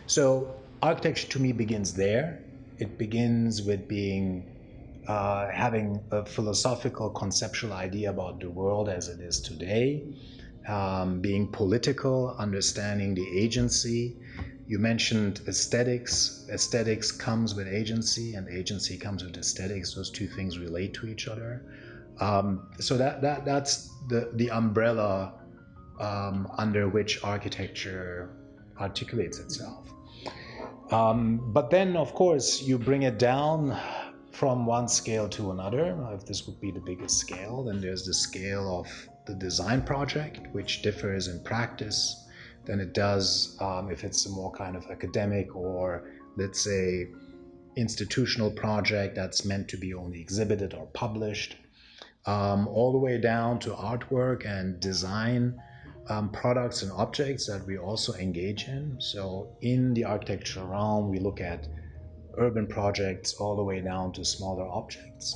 So architecture to me begins there. It begins with having a philosophical, conceptual idea about the world as it is today, being political, understanding the agency. You mentioned aesthetics. Aesthetics comes with agency, and agency comes with aesthetics. Those two things relate to each other. So that's the umbrella under which architecture articulates itself. But then, of course, you bring it down from one scale to another. If this would be the biggest scale, then there's the scale of the design project, which differs in practice than it does if it's a more kind of academic or, let's say, institutional project that's meant to be only exhibited or published, all the way down to artwork and design products and objects that we also engage in. So in the architectural realm, we look at urban projects all the way down to smaller objects.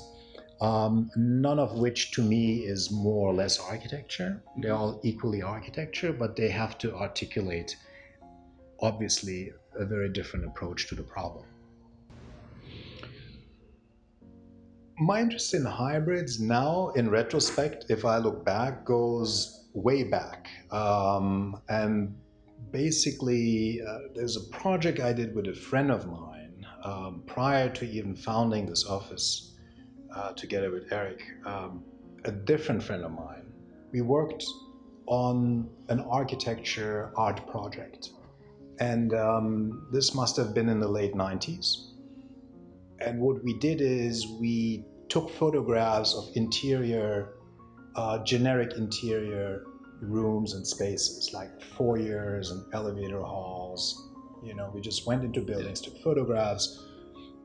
None of which to me is more or less architecture. They're all equally architecture, but they have to articulate, obviously, a very different approach to the problem. My interest in hybrids now, in retrospect, if I look back, goes way back. And basically, there's a project I did with a friend of mine prior to even founding this office together with Eric, a different friend of mine. We worked on an architecture art project. And this must have been in the late 90s. And what we did is we took photographs of generic interior rooms and spaces, like foyers and elevator halls. You know, we just went into buildings, took photographs,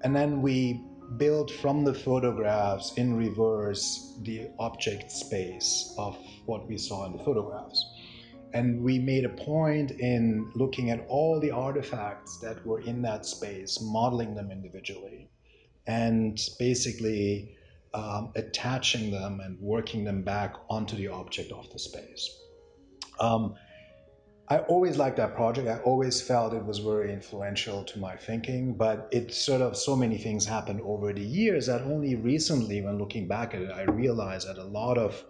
and then we built from the photographs in reverse the object space of what we saw in the photographs. And we made a point in looking at all the artifacts that were in that space, modeling them individually, and basically attaching them and working them back onto the object of the space. I always liked that project. I always felt it was very influential to my thinking, but it sort of, so many things happened over the years that only recently, when looking back at it, I realized that a lot of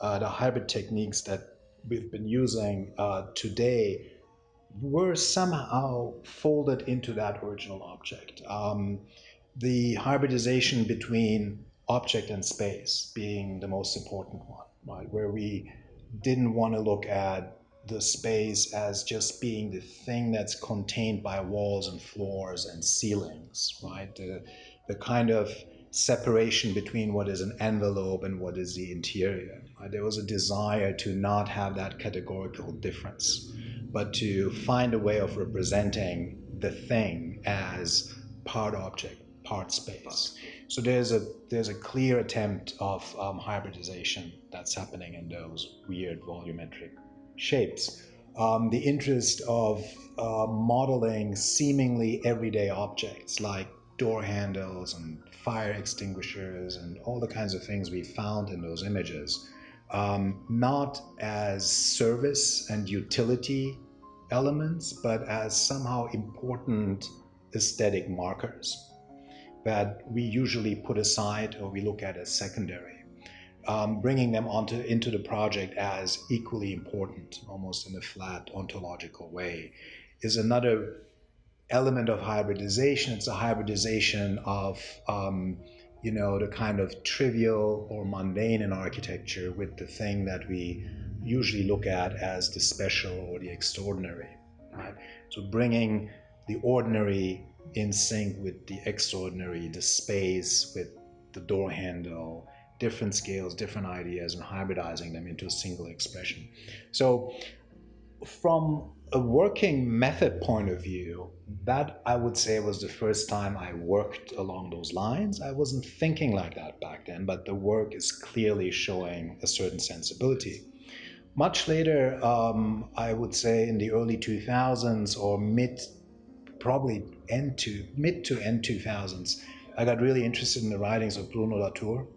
the hybrid techniques that we've been using today were somehow folded into that original object. The hybridization between object and space being the most important one, right? Where we didn't want to look at the space as just being the thing that's contained by walls and floors and ceilings, right? The kind of separation between what is an envelope and what is the interior. Right? There was a desire to not have that categorical difference, but to find a way of representing the thing as part object, part space. So there's a clear attempt of hybridization that's happening in those weird volumetric shapes. The interest of modeling seemingly everyday objects like door handles and fire extinguishers and all the kinds of things we found in those images, not as service and utility elements, but as somehow important aesthetic markers that we usually put aside or we look at as secondary. Bringing them into the project as equally important, almost in a flat ontological way, is another element of hybridization. It's a hybridization of the kind of trivial or mundane in architecture with the thing that we usually look at as the special or the extraordinary. Right? So bringing the ordinary in sync with the extraordinary, the space with the door handle, different scales, different ideas, and hybridizing them into a single expression. So from a working method point of view, that I would say was the first time I worked along those lines. I wasn't thinking like that back then, but the work is clearly showing a certain sensibility. Much later, I would say in the early 2000s or mid probably mid to end 2000s, I got really interested in the writings of Bruno Latour.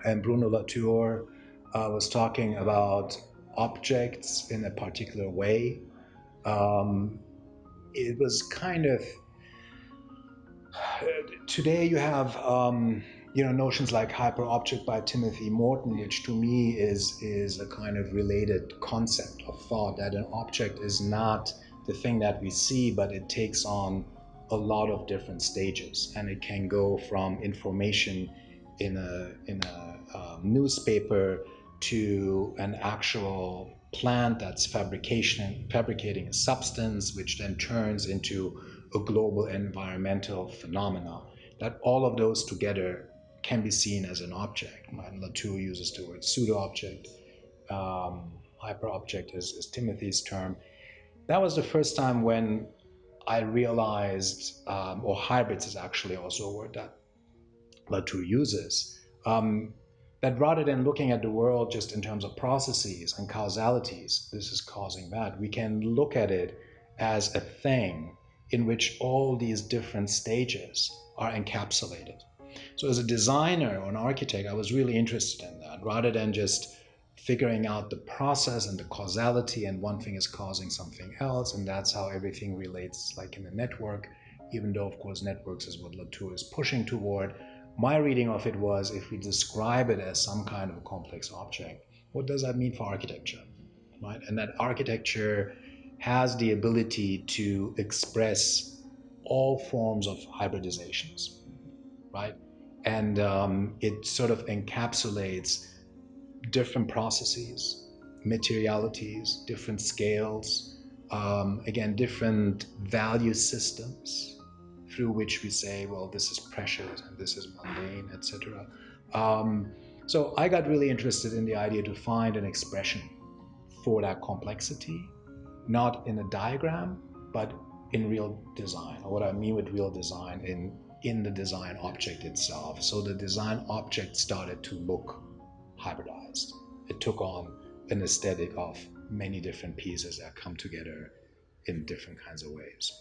And Bruno Latour was talking about objects in a particular way. Um, it was kind of today you have notions like hyperobject by Timothy Morton, which to me is a kind of related concept of thought, that an object is not the thing that we see, but it takes on a lot of different stages, and it can go from information in a newspaper to an actual plant that's fabricating a substance, which then turns into a global environmental phenomena. That all of those together can be seen as an object. Right? Latour uses the word pseudo-object. Hyper-object is Timothy's term. That was the first time when I realized, or hybrids is actually also a word that Latour uses, that rather than looking at the world just in terms of processes and causalities, this is causing that, we can look at it as a thing in which all these different stages are encapsulated. So as a designer or an architect, I was really interested in that, rather than just figuring out the process and the causality, and one thing is causing something else, and that's how everything relates, like in a network, even though of course networks is what Latour is pushing toward. My reading of it was, if we describe it as some kind of a complex object, what does that mean for architecture? Right? And that architecture has the ability to express all forms of hybridizations, right? And it sort of encapsulates different processes, materialities, different scales, again, different value systems through which we say, well, this is precious and this is mundane, etc. So I got really interested in the idea to find an expression for that complexity, not in a diagram, but in real design. Or what I mean with real design, in the design object itself. So the design object started to look hybridized. It took on an aesthetic of many different pieces that come together in different kinds of ways.